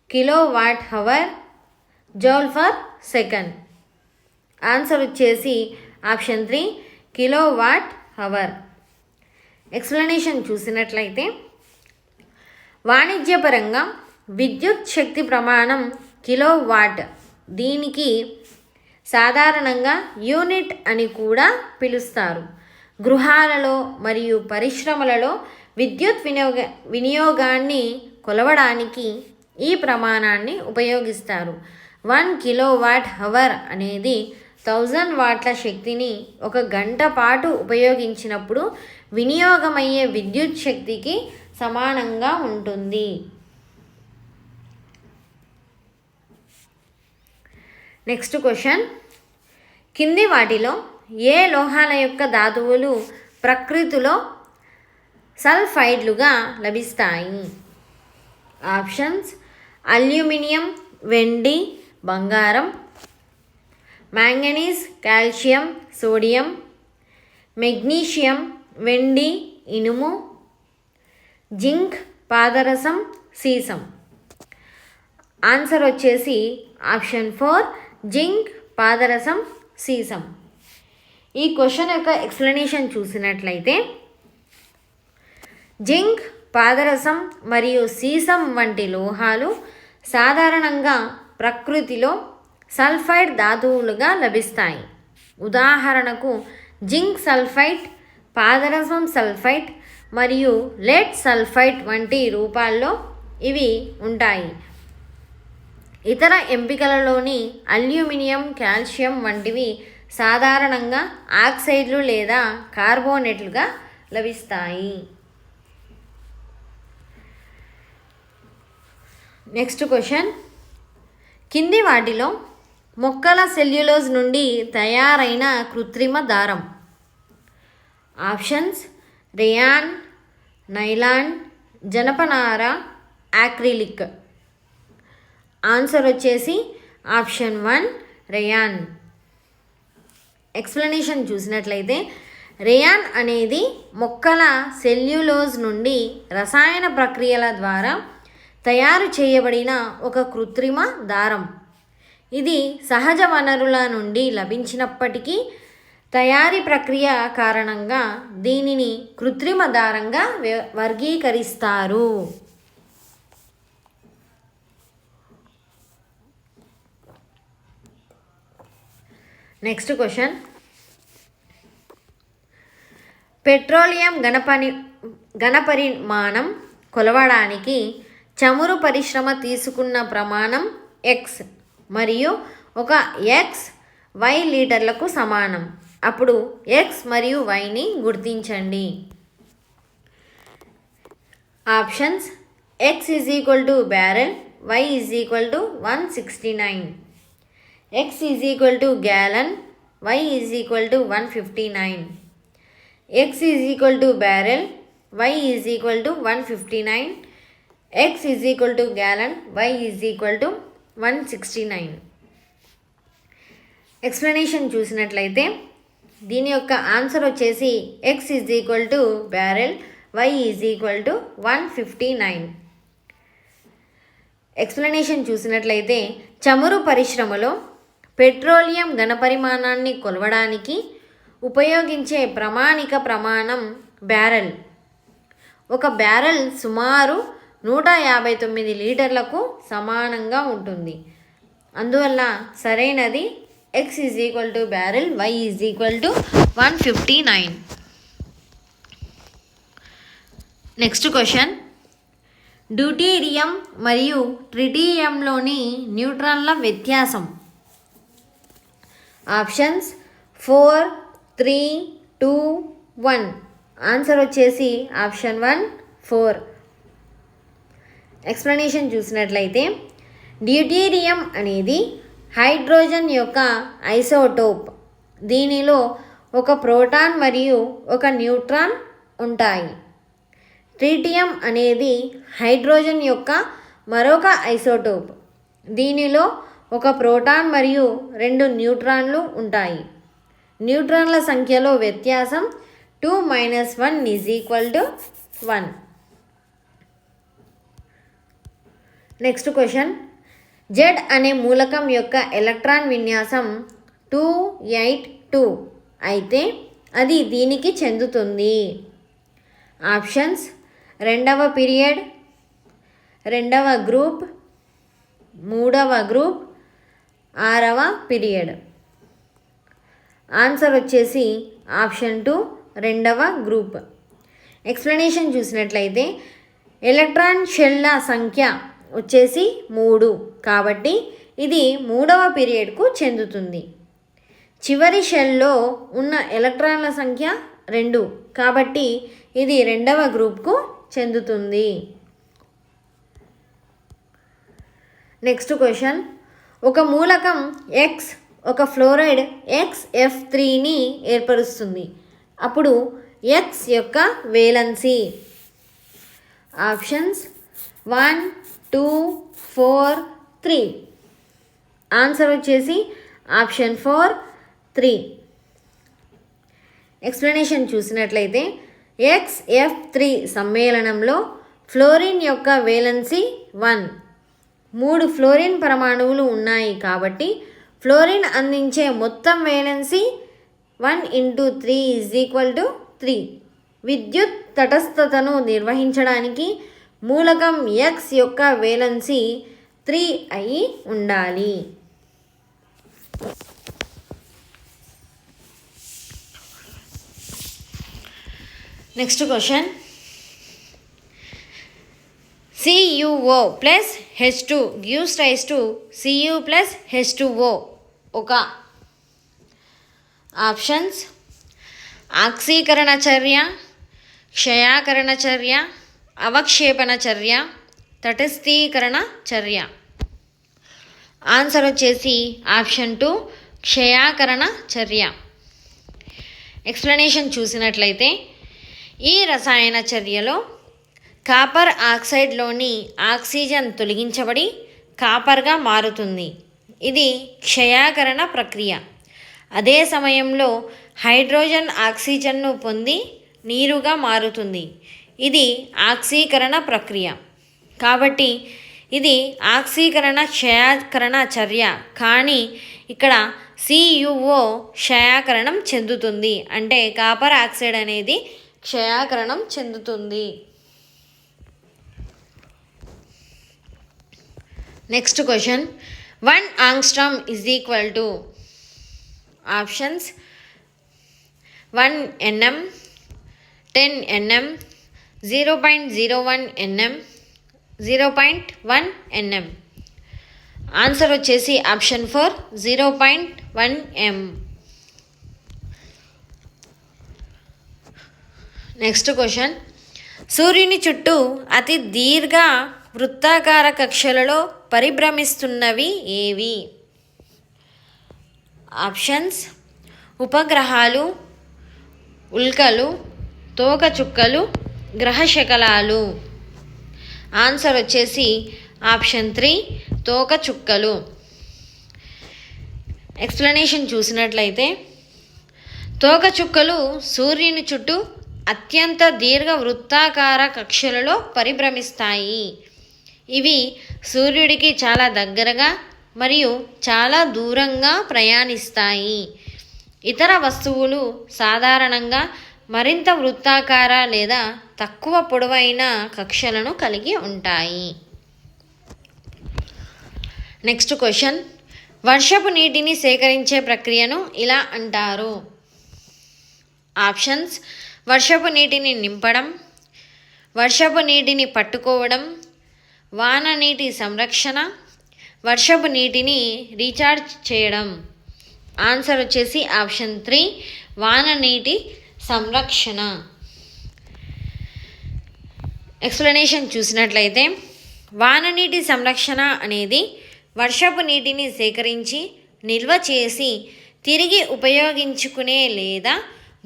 kilowatt hour, joule per second. Answer వచ్చేసి ఆప్షన్ 3 కిలోవాట్ హవర్. ఎక్స్ప్లెనేషన్ చూసినట్లయితే, వాణిజ్యపరంగా విద్యుత్ శక్తి ప్రమాణం కిలోవాట్. దీనికి సాధారణంగా యూనిట్ అని కూడా పిలుస్తారు. గృహాలలో మరియు పరిశ్రమలలో విద్యుత్ వినియోగాన్ని కొలవడానికి ఈ ప్రమాణాన్ని ఉపయోగిస్తారు. 1 కిలోవాట్ హవర్ అనేది 1000 వాట్ల శక్తిని ఒక గంట పాటు ఉపయోగించినప్పుడు వినియోగమయ్యే విద్యుత్ శక్తికి సమానంగా ఉంటుంది. నెక్స్ట్ క్వశ్చన్, కింది వాటిలో ఏ లోహాల యొక్క ధాతువులు ప్రకృతిలో సల్ఫైడ్లుగా లభిస్తాయి? ఆప్షన్స్: అల్యూమినియం, వెండి, బంగారం, మ్యాంగనీస్, కాల్షియం, సోడియం, మెగ్నీషియం, వెండి, ఇనుము, జింక్, పాదరసం, సీసం. ఆన్సర్ వచ్చేసి ఆప్షన్ 4 జింక్, పాదరసం, సీసం. ఈ క్వశ్చన్ యొక్క ఎక్స్ప్లెనేషన్ చూసినట్లయితే, జింక్, పాదరసం మరియు సీసం వంటి లోహాలు సాధారణంగా ప్రకృతిలో సల్ఫైడ్ ధాతువులుగా లభిస్తాయి. ఉదాహరణకు జింక్ సల్ఫైట్, పాదరసం సల్ఫైట్ మరియు లెడ్ సల్ఫైట్ వంటి రూపాల్లో ఇవి ఉంటాయి. ఇతర ఎంపికలలోని అల్యూమినియం, కాల్షియం వంటివి సాధారణంగా ఆక్సైడ్లు లేదా కార్బోనేట్లుగా లభిస్తాయి. నెక్స్ట్ క్వశ్చన్, కింది వాటిలో మొక్కల సెల్యులోజ్ నుండి తయారైన కృత్రిమ దారం. ఆప్షన్స్: రేయాన్, నైలాన్, జనపనార, యాక్రిలిక్. ఆన్సర్ వచ్చేసి ఆప్షన్ 1 రేయాన్. ఎక్స్ప్లెనేషన్ చూసినట్లయితే, రేయాన్ అనేది మొక్కల సెల్యులోజ్ నుండి రసాయన ప్రక్రియల ద్వారా తయారు చేయబడిన ఒక కృత్రిమ దారం. ఇది సహజ వనరుల నుండి లభించినప్పటికీ తయారీ ప్రక్రియ కారణంగా దీనిని కృత్రిమ దారంగా వర్గీకరిస్తారు. నెక్స్ట్ క్వశ్చన్, పెట్రోలియం ఘనపరిమాణం కొలవడానికి చమురు పరిశ్రమ తీసుకున్న ప్రమాణం X మరియు ఒక XY లీటర్లకు సమానం. అప్పుడు X మరియు Yని గుర్తించండి. Options: X = barrel, Y = 169. X gallon, Y 159. X barrel, Y 159. X gallon, Y 169. Explanation చూసినట్లయితే, దీని యొక్క ఆన్సర్ వచ్చేసి X బ్యారెల్, Y 159. ఎక్స్ప్లెనేషన్ చూసినట్లయితే, చమురు పరిశ్రమలో పెట్రోలియం ఘనపరిమాణాన్ని కొలవడానికి ఉపయోగించే ప్రామాణిక ప్రమాణం బ్యారెల్. ఒక బ్యారెల్ సుమారు 159 లీటర్లకు సమానంగా ఉంటుంది. అందువల్ల సరైనది X barrel, Y 159. Next question, deuterium మరియు ట్రిటియంలోని న్యూట్రాన్ల వ్యత్యాసం. ఆప్షన్స్: 4, 3, 2, 1. ఆన్సర్ వచ్చేసి ఆప్షన్ 1 4. ఎక్స్ప్లెనేషన్ చూసినట్లయితే, డ్యూటీరియం అనేది హైడ్రోజన్ యొక్క ఐసోటోప్. దీనిలో ఒక ప్రోటాన్ మరియు ఒక న్యూట్రాన్ ఉంటాయి. ట్రిటియం అనేది హైడ్రోజన్ యొక్క మరొక ఐసోటోప్. దీనిలో ఒక ప్రోటాన్ మరియు 2 న్యూట్రాన్లు ఉంటాయి. న్యూట్రాన్ల సంఖ్యలో వ్యత్యాసం 2 - 1 = 1. Next question. Z అనే మూలకం యొక్క ఎలక్ట్రాన్ విన్యాసం 282 అయితే అది దీనికి చెందుతుంది. ఆప్షన్స్: 2వ పీరియడ్, 2వ గ్రూప్, 3వ గ్రూప్, 6వ పీరియడ్. ఆన్సర్ వచ్చేసి ఆప్షన్ 2 2వ గ్రూప్. ఎక్స్ప్లెనేషన్ చూసినట్లయితే ఎలక్ట్రాన్ షెల్ల సంఖ్య వచ్చేసి 3 కాబట్టి ఇది 3వ పీరియడ్కు చెందుతుంది. చివరి షెల్లో ఉన్న ఎలక్ట్రాన్ల సంఖ్య 2 కాబట్టి ఇది 2వ గ్రూప్కు చెందుతుంది. Next question. ఒక మూలకం X ఒక ఫ్లోరైడ్ XF3ని ఏర్పరుస్తుంది. అప్పుడు X యొక్క వేలెన్సీ. ఆప్షన్స్: 1, 2, 4, 3. ఆన్సర్ వచ్చేసి ఆప్షన్ 4 3. ఎక్స్ప్లెనేషన్ చూసినట్లయితే XF3 సమ్మేళనంలో ఫ్లోరిన్ యొక్క వేలెన్సీ 1. 3 ఫ్లోరిన్ పరమాణువులు ఉన్నాయి కాబట్టి ఫ్లోరిన్ అందించే మొత్తం వేలెన్సీ 1 × 3 = 3. విద్యుత్ తటస్థతను నిర్వహించడానికి మూలకం X యొక్క వేలెన్సీ 3 అయి ఉండాలి. Next question. CuO + H2 gives rise to Cu + H2O. ఒక ఆప్షన్స్: ఆక్సీకరణ చర్య, క్షయాకరణ చర్య, అవక్షేపణ చర్య, తటస్థీకరణ చర్య. ఆన్సర్ వచ్చేసి ఆప్షన్ 2 క్షయాకరణ చర్య. ఎక్స్ప్లెనేషన్ చూసినట్లయితే ఈ రసాయన చర్యలో కాపర్ ఆక్సైడ్లోని ఆక్సిజన్ తొలగించబడి కాపర్గా మారుతుంది. ఇది క్షయాకరణ ప్రక్రియ. అదే సమయంలో హైడ్రోజన్ ఆక్సిజన్ను పొంది నీరుగా మారుతుంది. ఇది ఆక్సీకరణ ప్రక్రియ. కాబట్టి ఇది ఆక్సీకరణ క్షయాకరణ చర్య. కానీ ఇక్కడ CuO క్షయాకరణం చెందుతుంది. అంటే కాపర్ ఆక్సైడ్ అనేది క్షయాకరణం చెందుతుంది. Next question. 1 angstrom = options: 1 nm, 10 nm, 0.01 nm, 0.1 nm. Answer వచ్చేసి ఆప్షన్ 4 0.1 m. Next question. సూర్యుని చుట్టూ అతి దీర్ఘ వృత్తాకార కక్షలలో పరిభ్రమిస్తున్నవి ఏవి? ఆప్షన్స్: ఉపగ్రహాలు, ఉల్కలు, తోకచుక్కలు, గ్రహశకలాలు. ఆన్సర్ వచ్చేసి ఆప్షన్ 3 తోకచుక్కలు. ఎక్స్ప్లెనేషన్ చూసినట్లయితే తోకచుక్కలు సూర్యుని చుట్టూ అత్యంత దీర్ఘ వృత్తాకార కక్షలలో పరిభ్రమిస్తాయి. ఇవి సూర్యుడికి చాలా దగ్గరగా మరియు చాలా దూరంగా ప్రయాణిస్తాయి. ఇతర వస్తువులు సాధారణంగా మరింత వృత్తాకార లేదా తక్కువ పొడవైన కక్షలను కలిగి ఉంటాయి. Next question. వర్షపు నీటిని సేకరించే ప్రక్రియను ఇలా అంటారు. ఆప్షన్స్: వర్షపు నీటిని నింపడం, వర్షపు నీటిని పట్టుకోవడం, వాన నీటి సంరక్షణ, వర్షపు నీటిని రీఛార్జ్ చేయడం. ఆన్సర్ వచ్చేసి ఆప్షన్ 3 వాన నీటి సంరక్షణ. ఎక్స్ప్లెనేషన్ చూసినట్లయితే వాన నీటి సంరక్షణ అనేది వర్షపు నీటిని సేకరించి నిల్వ చేసి తిరిగి ఉపయోగించుకునే లేదా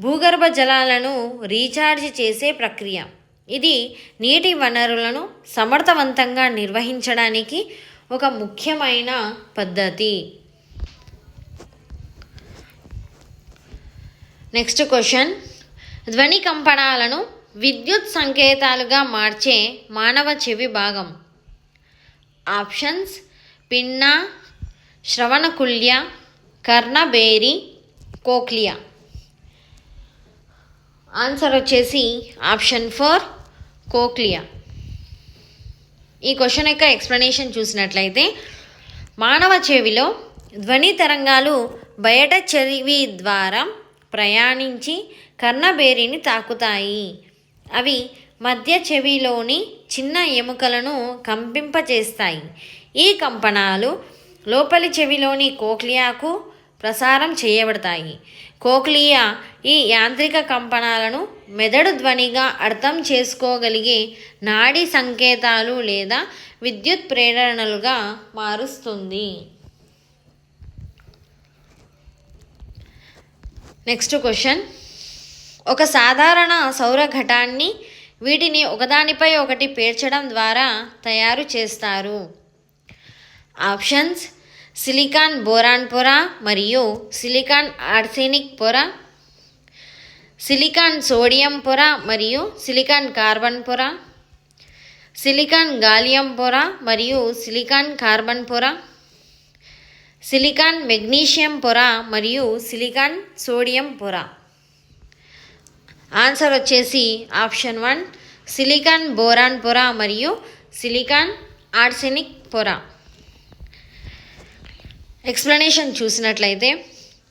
భూగర్భ జలాలను రీఛార్జ్ చేసే ప్రక్రియ. ఇది నీటి వనరులను సమర్థవంతంగా నిర్వహించడానికి ఒక ముఖ్యమైన పద్ధతి. నెక్స్ట్ క్వశ్చన్, ధ్వని కంపనాలను విద్యుత్ సంకేతాలుగా మార్చే మానవ చెవి భాగం. ఆప్షన్స్: పిన్న, శ్రవణకుల్య, కర్ణబేరి, కోక్లియా. ఆన్సర్ వచ్చేసి ఆప్షన్ 4 కోక్లియా. ఈ క్వశ్చన్ యొక్క ఎక్స్ప్లెనేషన్ చూసినట్లయితే, మానవ చెవిలో ధ్వని తరంగాలు బయట చెవి ద్వారా ప్రయాణించి కర్ణబేరిని తాకుతాయి. అవి మధ్య చెవిలోని చిన్న ఎముకలను కంపింపచేస్తాయి. ఈ కంపనాలు లోపలి చెవిలోని కోక్లియాకు ప్రసారం చేయబడతాయి. కోక్లియా ఈ యాంత్రిక కంపనాలను మెదడు ధ్వనిగా అర్థం చేసుకోగలిగే నాడీ సంకేతాలు లేదా విద్యుత్ ప్రేరణలుగా మారుస్తుంది. నెక్స్ట్ క్వశ్చన్, ఒక సాధారణ సౌర ఘటాన్ని వీటిని ఒకదానిపై ఒకటి పేర్చడం ద్వారా తయారు చేస్తారు. ఆప్షన్స్: సిలికాన్ బోరాన్ పొర మరియు సిలికాన్ ఆర్సెనిక్ పొర, సిలికాన్ సోడియం పొర మరియు సిలికాన్ కార్బన్ పొర, సిలికాన్ గాలియం పొర మరియు సిలికాన్ కార్బన్ పొర, సిలికాన్ మెగ్నీషియం పొర మరియు సిలికాన్ సోడియం పొర. ఆన్సర్ వచ్చేసి ఆప్షన్ 1 సిలికాన్ బోరాన్ పొర మరియు సిలికాన్ ఆర్సెనిక్ పొర. ఎక్స్ప్లెనేషన్ చూసినట్లయితే,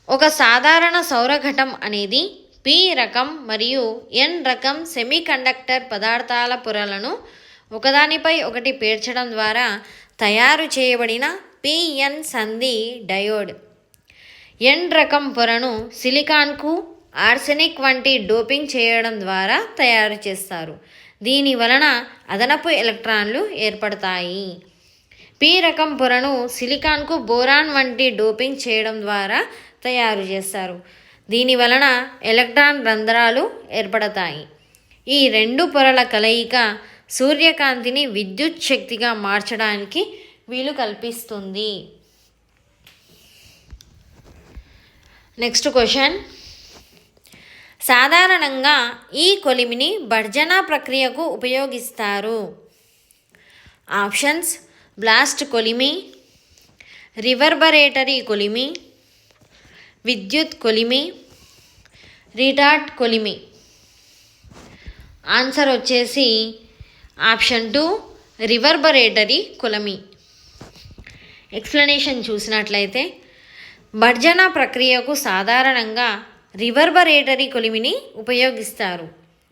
ఒక సాధారణ సౌరఘటం అనేది పి రకం మరియు ఎన్ రకం సెమీకండక్టర్ పదార్థాల పొరలను ఒకదానిపై ఒకటి పేర్చడం ద్వారా తయారు చేయబడిన పిఎన్ సంధి డయోడ్. ఎన్ రకం పొరను సిలికాన్కు ఆర్సెనిక్ వంటి డోపింగ్ చేయడం ద్వారా తయారు చేస్తారు. దీని వలన అదనపు ఎలక్ట్రాన్లు ఏర్పడతాయి. పి రకం పొరను సిలికాన్కు బోరాన్ వంటి డోపింగ్ చేయడం ద్వారా తయారు చేస్తారు. దీని వలన ఎలక్ట్రాన్ రంధ్రాలు ఏర్పడతాయి. ఈ రెండు పొరల కలయిక సూర్యకాంతిని విద్యుత్ శక్తిగా మార్చడానికి వీలు కల్పిస్తుంది. నెక్స్ట్ క్వశ్చన్, సాధారణంగా ఈ కొలిమిని భర్జన ప్రక్రియకు ఉపయోగిస్తారు. ఆప్షన్స్: బ్లాస్ట్ కొలిమి, రివర్బరేటరీ కొలిమి, విద్యుత్ కొలిమి, రిటార్ట్ కొలిమి. ఆన్సర్ వచ్చేసి ఆప్షన్ 2 రివర్బరేటరీ కొలిమి. ఎక్స్ప్లెనేషన్ చూసినట్లయితే, భర్జన ప్రక్రియకు సాధారణంగా రివర్బరేటరీ కొలిమిని ఉపయోగిస్తారు.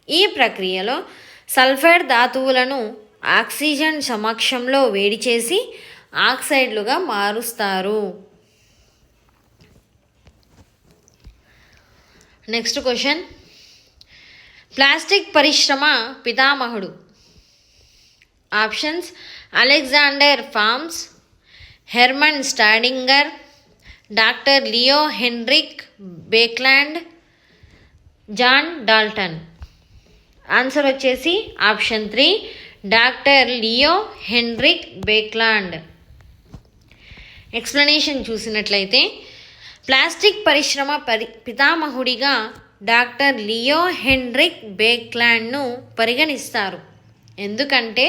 ఈ ప్రక్రియలో సల్ఫైడ్ ధాతువులను ఆక్సిజన్ సమక్షంలో వేడి చేసి ఆక్సైడ్లుగా మారుస్తారు. నెక్స్ట్ క్వశ్చన్, ప్లాస్టిక్ పరిశ్రమ పితామహుడు. Options: Alexander Parkes, Hermann Staudinger, doctor Leo Hendrik Baekeland, John Dalton. Answer వచ్చేసి option 3 doctor Leo Hendrik Baekeland. Explanation చూసినట్లయితే, ప్లాస్టిక్ పరిశ్రమ పితామహుడిగా డాక్టర్ లియో హెన్రిక్ బేక్లాండ్ను పరిగణిస్తారు. ఎందుకంటే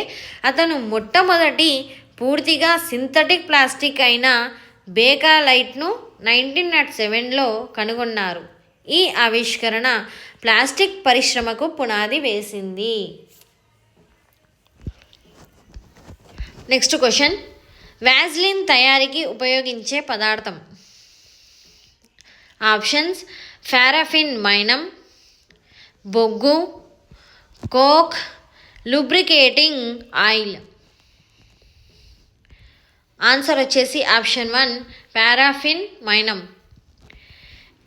అతను మొట్టమొదటి పూర్తిగా సింథటిక్ ప్లాస్టిక్ అయిన బేకాలైట్ను 1907లో కనుగొన్నారు. ఈ ఆవిష్కరణ ప్లాస్టిక్ పరిశ్రమకు పునాది వేసింది. నెక్స్ట్ క్వశ్చన్, వ్యాజ్లిన్ తయారీకి ఉపయోగించే పదార్థం. ఆప్షన్స్: పారాఫిన్ మైనం, బొగ్గు, కోక్, లూబ్రికేటింగ్ ఆయిల్. ఆన్సర్ వచ్చేసి ఆప్షన్ 1 పారాఫిన్ మైనం.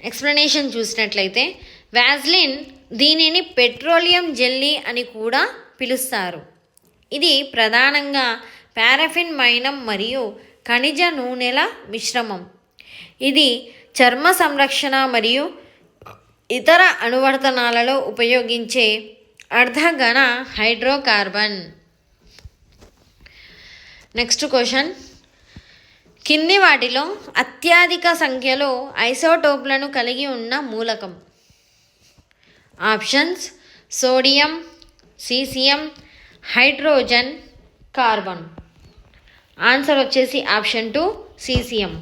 ఎక్స్ప్లెనేషన్ చూసినట్లయితే, వ్యాజ్లిన్ దీనిని పెట్రోలియం జెల్లీ అని కూడా పిలుస్తారు. ఇది ప్రధానంగా పారాఫిన్ మైనం మరియు ఖనిజ నూనెల మిశ్రమం. ఇది చర్మ సంరక్షణ మరియు ఇతర అనువర్తనాలలో ఉపయోగించే అర్ధఘన హైడ్రోకార్బన్. నెక్స్ట్ క్వశ్చన్, కింది వాటిలో అత్యధిక సంఖ్యలో ఐసోటోప్లను కలిగి ఉన్న మూలకం. Options: sodium, caesium, hydrogen, carbon. Answer వచ్చేసి ఆప్షన్ 2 సీసియం.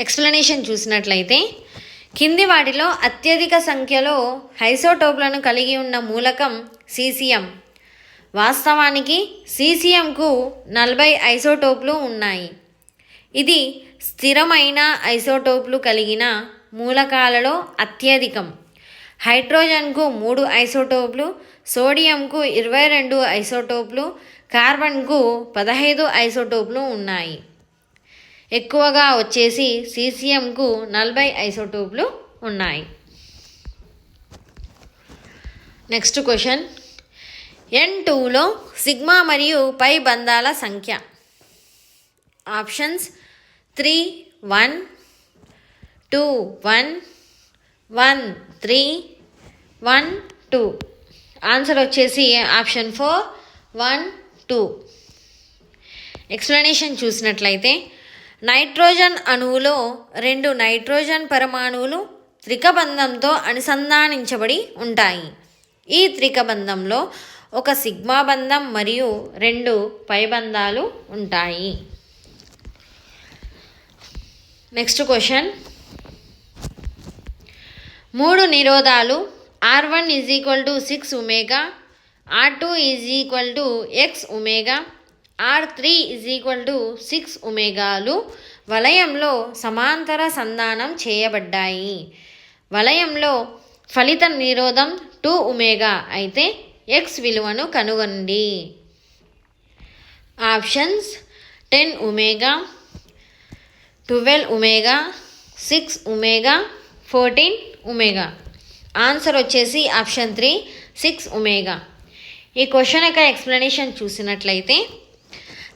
ఎక్స్ప్లెనేషన్ చూసినట్లయితే కింది వాటిలో అత్యధిక సంఖ్యలో ఐసోటోప్లను కలిగి ఉన్న మూలకం సీసియం. వాస్తవానికి సీసియంకు 40 ఐసోటోప్లు ఉన్నాయి. ఇది స్థిరమైన ఐసోటోప్లు కలిగిన మూలకాలలో అత్యధికం. హైడ్రోజన్కు 3 ఐసోటోప్లు, సోడియంకు 22 ఐసోటోప్లు, కార్బన్కు 15 ఐసోటోప్లు ఉన్నాయి. ఎక్కువగా వచ్చేసి సీసియంకు 40 ఐసోటోప్లు ఉన్నాయి. Next question. N2లో సిగ్మా మరియు పై బంధాల సంఖ్య. ఆప్షన్స్: 3 1 2 1 1 3 1 2. ఆన్సర్ వచ్చేసి ఆప్షన్ 4 1 2. ఎక్స్ప్లెనేషన్ చూసినట్లయితే నైట్రోజన్ అణువులో 2 నైట్రోజన్ పరమాణువులు త్రికబంధంతో అనుసంధానించబడి ఉంటాయి. ఈ త్రికబంధంలో ఒక సిగ్మా బంధం మరియు 2 పై బంధాలు ఉంటాయి. Next question. 3 నిరోధాలు R1 6 omega, R2 x omega, R3 6 ఒమేగాలు వలయంలో సమాంతర సంధానం చేయబడ్డాయి. వలయంలో ఫలిత నిరోధం 2 ఒమేగా అయితే x విలువను కనుగొనండి. Options: 10 omega, 12 omega, 6 omega, 14 omega. Answer వచ్చేసి ఆప్షన్ 3 6 ఒమేగా. ఈ క్వశ్చన్ యొక్క ఎక్స్ప్లెనేషన్ చూసినట్లయితే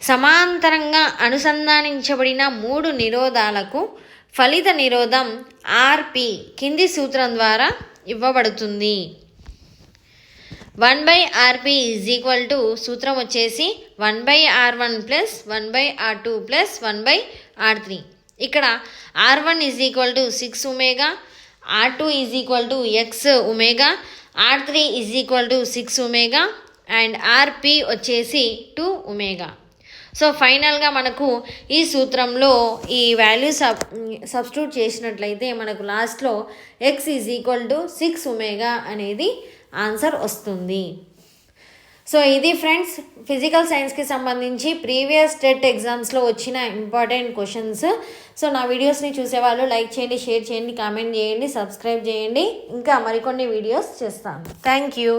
సమాంతరంగా అనుసంధానించబడిన 3 నిరోధాలకు ఫలిత నిరోధం RP కింది సూత్రం ద్వారా ఇవ్వబడుతుంది. 1/RP సూత్రం వచ్చేసి 1/R1 + 1/R2 + 1/R3. ఇక్కడ R1 6 omega, R2 x omega, R3 6 omega and RP వచ్చేసి 2 ఒమేగా. సో ఫైనల్గా మనకు ఈ సూత్రంలో ఈ వాల్యూస్ సబ్స్టిట్యూట్ చేసినట్లయితే మనకు లాస్ట్లో x 6 ఒమేగా అనేది ఆన్సర్ వస్తుంది. సో ఇది ఫ్రెండ్స్ ఫిజికల్ సైన్స్కి సంబంధించి ప్రీవియస్ టెట్ ఎగ్జామ్స్లో వచ్చిన ఇంపార్టెంట్ క్వశ్చన్స్. సో నా వీడియోస్ని చూసేవాళ్ళు లైక్ చేయండి, షేర్ చేయండి, కామెంట్ చేయండి, సబ్స్క్రైబ్ చేయండి. ఇంకా మరికొన్ని వీడియోస్ చేస్తాను. Thank you.